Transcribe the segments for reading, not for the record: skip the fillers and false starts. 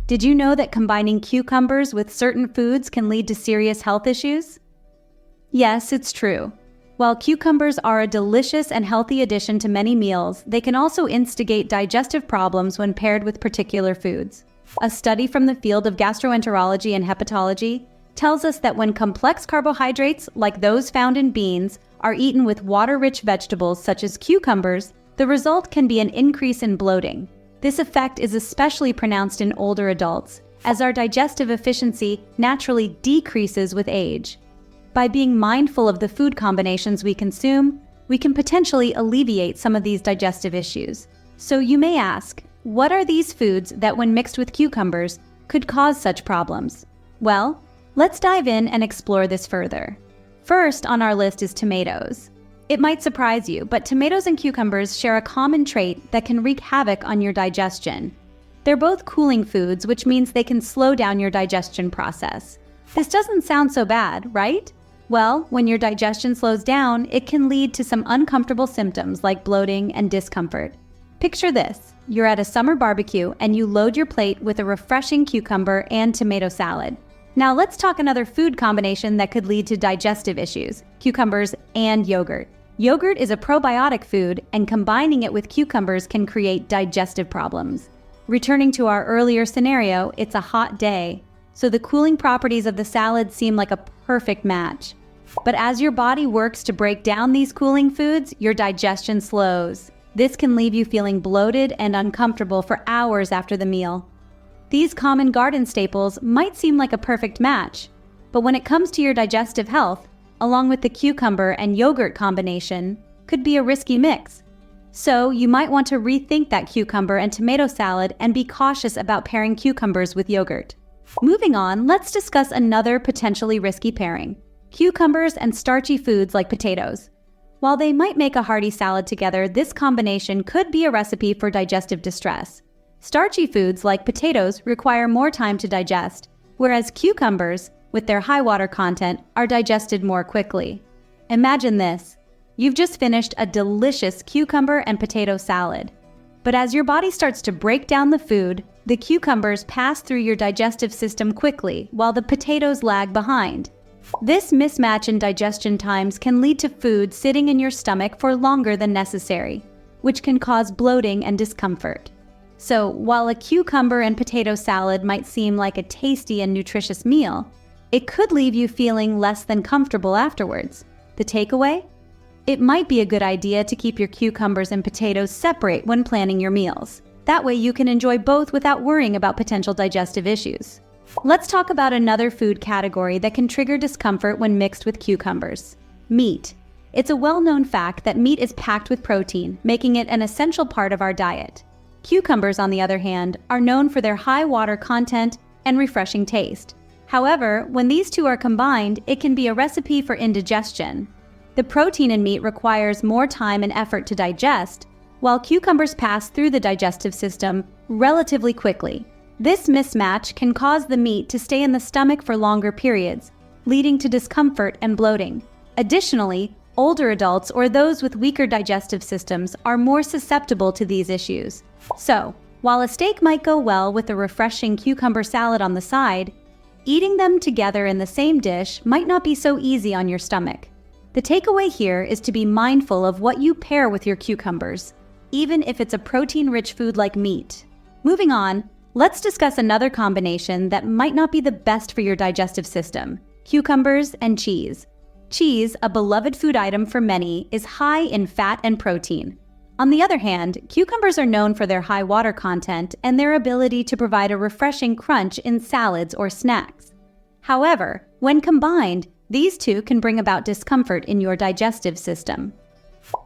Did you know that combining cucumbers with certain foods can lead to serious health issues? Yes, it's true. While cucumbers are a delicious and healthy addition to many meals, they can also instigate digestive problems when paired with particular foods. A study from the field of gastroenterology and hepatology tells us that when complex carbohydrates, like those found in beans, are eaten with water-rich vegetables such as cucumbers, the result can be an increase in bloating. This effect is especially pronounced in older adults, as our digestive efficiency naturally decreases with age. By being mindful of the food combinations we consume, we can potentially alleviate some of these digestive issues. So you may ask, what are these foods that when mixed with cucumbers could cause such problems? Well, let's dive in and explore this further. First on our list is tomatoes. It might surprise you, but tomatoes and cucumbers share a common trait that can wreak havoc on your digestion. They're both cooling foods, which means they can slow down your digestion process. This doesn't sound so bad, right? Well, when your digestion slows down, it can lead to some uncomfortable symptoms like bloating and discomfort. Picture this. You're at a summer barbecue and you load your plate with a refreshing cucumber and tomato salad. Now let's talk another food combination that could lead to digestive issues: cucumbers and yogurt. Yogurt is a probiotic food, and combining it with cucumbers can create digestive problems. Returning to our earlier scenario, it's a hot day, so the cooling properties of the salad seem like a perfect match. But as your body works to break down these cooling foods, your digestion slows. This can leave you feeling bloated and uncomfortable for hours after the meal. These common garden staples might seem like a perfect match, but when it comes to your digestive health, along with the cucumber and yogurt combination, could be a risky mix. So you might want to rethink that cucumber and tomato salad and be cautious about pairing cucumbers with yogurt. Moving on, let's discuss another potentially risky pairing: cucumbers and starchy foods like potatoes. While they might make a hearty salad together, this combination could be a recipe for digestive distress. Starchy foods like potatoes require more time to digest, whereas cucumbers, with their high water content, are digested more quickly. Imagine this. You've just finished a delicious cucumber and potato salad. But as your body starts to break down the food, the cucumbers pass through your digestive system quickly, while the potatoes lag behind. This mismatch in digestion times can lead to food sitting in your stomach for longer than necessary, which can cause bloating and discomfort. So, while a cucumber and potato salad might seem like a tasty and nutritious meal, it could leave you feeling less than comfortable afterwards. The takeaway? It might be a good idea to keep your cucumbers and potatoes separate when planning your meals. That way you can enjoy both without worrying about potential digestive issues. Let's talk about another food category that can trigger discomfort when mixed with cucumbers: meat. It's a well-known fact that meat is packed with protein, making it an essential part of our diet. Cucumbers, on the other hand, are known for their high water content and refreshing taste. However, when these two are combined, it can be a recipe for indigestion. The protein in meat requires more time and effort to digest, while cucumbers pass through the digestive system relatively quickly. This mismatch can cause the meat to stay in the stomach for longer periods, leading to discomfort and bloating. Additionally, older adults or those with weaker digestive systems are more susceptible to these issues. So, while a steak might go well with a refreshing cucumber salad on the side, eating them together in the same dish might not be so easy on your stomach. The takeaway here is to be mindful of what you pair with your cucumbers, even if it's a protein-rich food like meat. Moving on, let's discuss another combination that might not be the best for your digestive system: cucumbers and cheese. Cheese, a beloved food item for many, is high in fat and protein. On the other hand, cucumbers are known for their high water content and their ability to provide a refreshing crunch in salads or snacks. However, when combined, these two can bring about discomfort in your digestive system.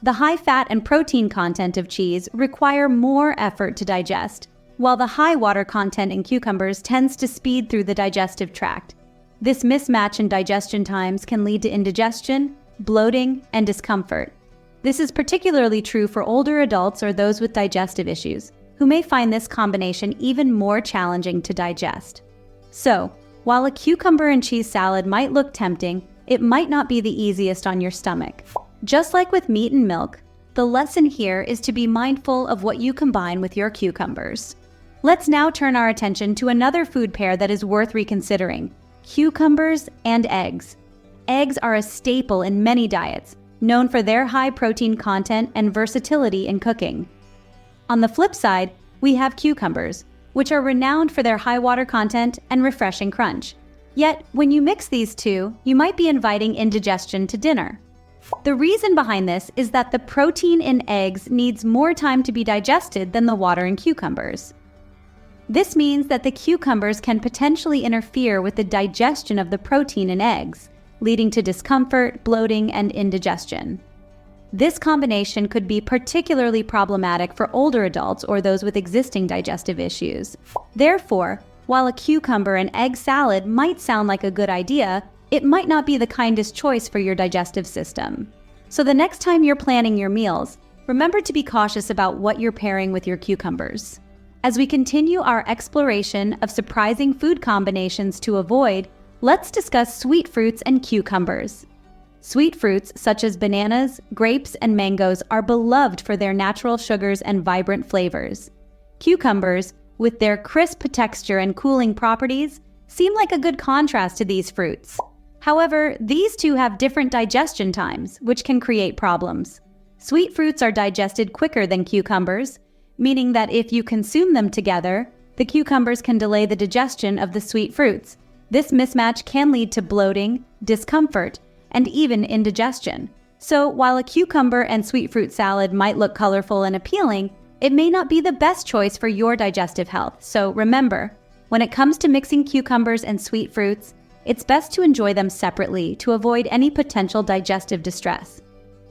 The high fat and protein content of cheese require more effort to digest, while the high water content in cucumbers tends to speed through the digestive tract. This mismatch in digestion times can lead to indigestion, bloating, and discomfort. This is particularly true for older adults or those with digestive issues, who may find this combination even more challenging to digest. So, while a cucumber and cheese salad might look tempting, it might not be the easiest on your stomach. Just like with meat and milk, the lesson here is to be mindful of what you combine with your cucumbers. Let's now turn our attention to another food pair that is worth reconsidering: cucumbers and eggs. Eggs are a staple in many diets, known for their high protein content and versatility in cooking. On the flip side, we have cucumbers, which are renowned for their high water content and refreshing crunch. Yet, when you mix these two, you might be inviting indigestion to dinner. The reason behind this is that the protein in eggs needs more time to be digested than the water in cucumbers. This means that the cucumbers can potentially interfere with the digestion of the protein in eggs, leading to discomfort, bloating, and indigestion. This combination could be particularly problematic for older adults or those with existing digestive issues. Therefore, while a cucumber and egg salad might sound like a good idea, it might not be the kindest choice for your digestive system. So the next time you're planning your meals, remember to be cautious about what you're pairing with your cucumbers. As we continue our exploration of surprising food combinations to avoid, let's discuss sweet fruits and cucumbers. Sweet fruits such as bananas, grapes, and mangoes are beloved for their natural sugars and vibrant flavors. Cucumbers, with their crisp texture and cooling properties, seem like a good contrast to these fruits. However, these two have different digestion times, which can create problems. Sweet fruits are digested quicker than cucumbers, meaning that if you consume them together, the cucumbers can delay the digestion of the sweet fruits. This mismatch can lead to bloating, discomfort, and even indigestion. So while a cucumber and sweet fruit salad might look colorful and appealing, it may not be the best choice for your digestive health. So remember, when it comes to mixing cucumbers and sweet fruits, it's best to enjoy them separately to avoid any potential digestive distress.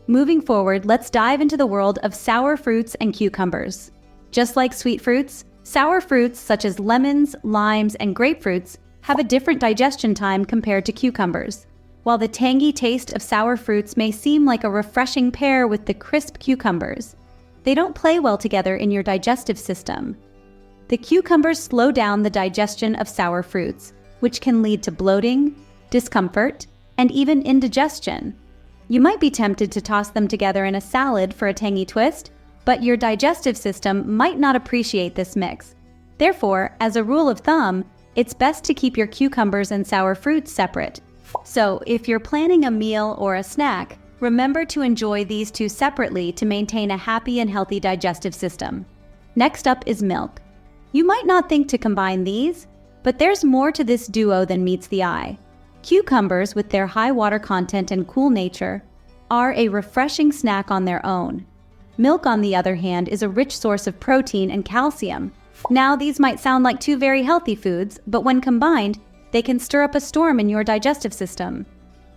Moving forward, let's dive into the world of sour fruits and cucumbers. Just like sweet fruits, sour fruits such as lemons, limes, and grapefruits have a different digestion time compared to cucumbers. While the tangy taste of sour fruits may seem like a refreshing pair with the crisp cucumbers, they don't play well together in your digestive system. The cucumbers slow down the digestion of sour fruits, which can lead to bloating, discomfort, and even indigestion. You might be tempted to toss them together in a salad for a tangy twist, but your digestive system might not appreciate this mix. Therefore, as a rule of thumb, it's best to keep your cucumbers and sour fruits separate. So, if you're planning a meal or a snack, remember to enjoy these two separately to maintain a happy and healthy digestive system. Next up is milk. You might not think to combine these, but there's more to this duo than meets the eye. Cucumbers, with their high water content and cool nature, are a refreshing snack on their own. Milk, on the other hand, is a rich source of protein and calcium. Now, these might sound like two very healthy foods, but when combined, they can stir up a storm in your digestive system.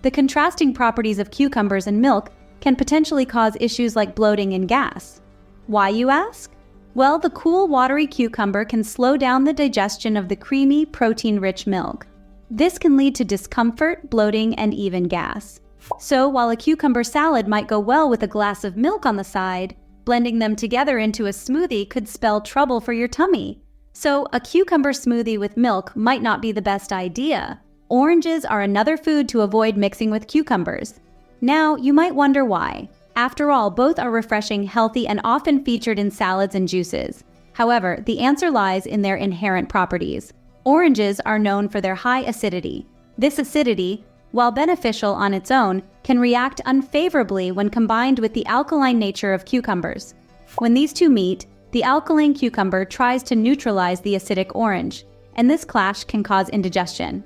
The contrasting properties of cucumbers and milk can potentially cause issues like bloating and gas. Why, you ask? Well, the cool, watery cucumber can slow down the digestion of the creamy, protein-rich milk. This can lead to discomfort, bloating, and even gas. So, while a cucumber salad might go well with a glass of milk on the side, blending them together into a smoothie could spell trouble for your tummy. So, a cucumber smoothie with milk might not be the best idea. Oranges are another food to avoid mixing with cucumbers. Now, you might wonder why. After all, both are refreshing, healthy, and often featured in salads and juices. However, the answer lies in their inherent properties. Oranges are known for their high acidity. This acidity, while beneficial on its own, can react unfavorably when combined with the alkaline nature of cucumbers. When these two meet, the alkaline cucumber tries to neutralize the acidic orange, and this clash can cause indigestion.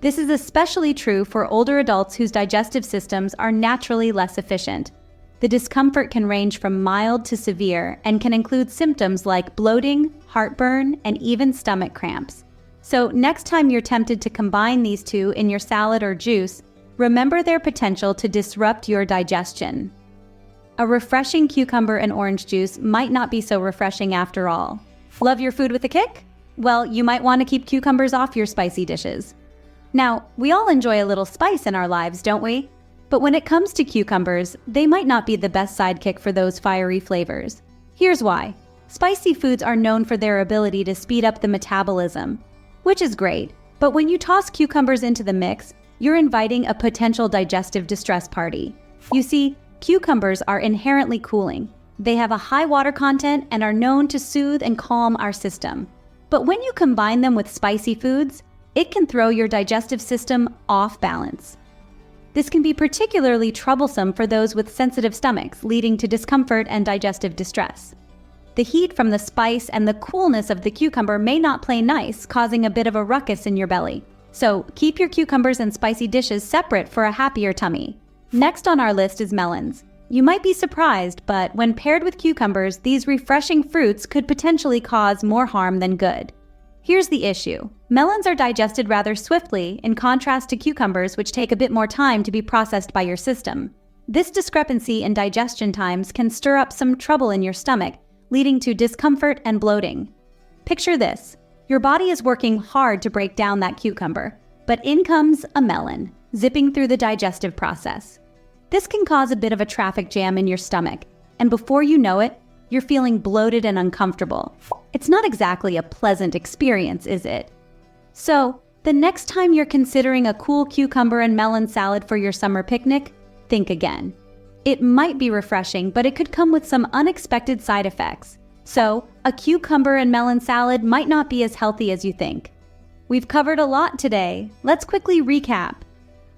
This is especially true for older adults whose digestive systems are naturally less efficient. The discomfort can range from mild to severe and can include symptoms like bloating, heartburn, and even stomach cramps. So next time you're tempted to combine these two in your salad or juice, remember their potential to disrupt your digestion. A refreshing cucumber and orange juice might not be so refreshing after all. Love your food with a kick? Well, you might want to keep cucumbers off your spicy dishes. Now, we all enjoy a little spice in our lives, don't we? But when it comes to cucumbers, they might not be the best sidekick for those fiery flavors. Here's why. Spicy foods are known for their ability to speed up the metabolism, which is great, but when you toss cucumbers into the mix, you're inviting a potential digestive distress party. You see, cucumbers are inherently cooling. They have a high water content and are known to soothe and calm our system. But when you combine them with spicy foods, it can throw your digestive system off balance. This can be particularly troublesome for those with sensitive stomachs, leading to discomfort and digestive distress. The heat from the spice and the coolness of the cucumber may not play nice, causing a bit of a ruckus in your belly. So keep your cucumbers and spicy dishes separate for a happier tummy. Next on our list is melons. You might be surprised, but when paired with cucumbers, these refreshing fruits could potentially cause more harm than good. Here's the issue. Melons are digested rather swiftly, in contrast to cucumbers, which take a bit more time to be processed by your system. This discrepancy in digestion times can stir up some trouble in your stomach, leading to discomfort and bloating. Picture this. Your body is working hard to break down that cucumber, but in comes a melon, zipping through the digestive process. This can cause a bit of a traffic jam in your stomach, and before you know it, you're feeling bloated and uncomfortable. It's not exactly a pleasant experience, is it? So, the next time you're considering a cool cucumber and melon salad for your summer picnic, think again. It might be refreshing, but it could come with some unexpected side effects. So, a cucumber and melon salad might not be as healthy as you think. We've covered a lot today. Let's quickly recap.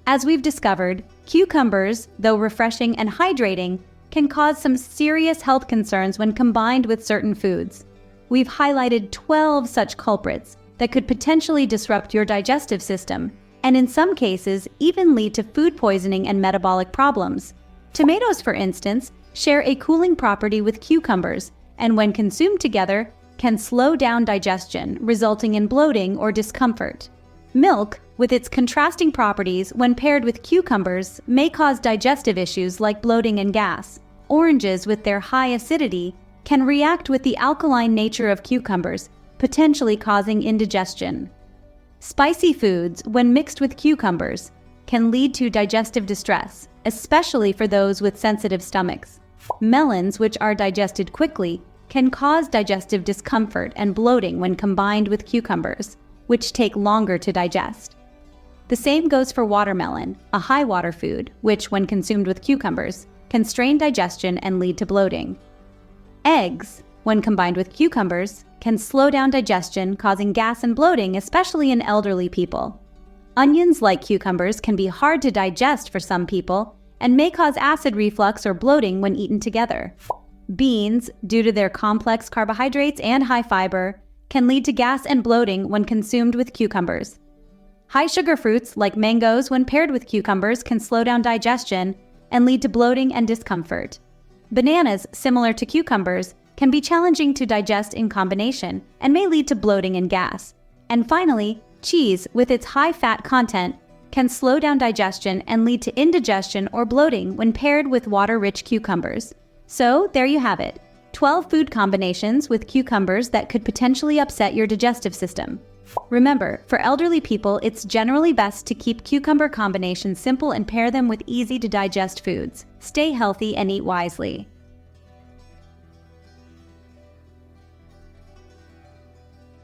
As we've discovered, cucumbers, though refreshing and hydrating, can cause some serious health concerns when combined with certain foods. We've highlighted 12 such culprits that could potentially disrupt your digestive system, and in some cases, even lead to food poisoning and metabolic problems. Tomatoes, for instance, share a cooling property with cucumbers, and when consumed together, can slow down digestion, resulting in bloating or discomfort. Milk, with its contrasting properties when paired with cucumbers, may cause digestive issues like bloating and gas. Oranges, with their high acidity, can react with the alkaline nature of cucumbers, potentially causing indigestion. Spicy foods, when mixed with cucumbers, can lead to digestive distress, especially for those with sensitive stomachs. Melons, which are digested quickly, can cause digestive discomfort and bloating when combined with cucumbers, which take longer to digest. The same goes for watermelon, a high water food, which, when consumed with cucumbers, can strain digestion and lead to bloating. Eggs, when combined with cucumbers, can slow down digestion, causing gas and bloating, especially in elderly people. Onions, like cucumbers, can be hard to digest for some people and may cause acid reflux or bloating when eaten together. Beans, due to their complex carbohydrates and high fiber, can lead to gas and bloating when consumed with cucumbers. High-sugar fruits, like mangoes, when paired with cucumbers, can slow down digestion and lead to bloating and discomfort. Bananas, similar to cucumbers, can be challenging to digest in combination and may lead to bloating and gas. And finally, cheese, with its high fat content, can slow down digestion and lead to indigestion or bloating when paired with water-rich cucumbers. So, there you have it. 12 food combinations with cucumbers that could potentially upset your digestive system. Remember, for elderly people, it's generally best to keep cucumber combinations simple and pair them with easy-to-digest foods. Stay healthy and eat wisely.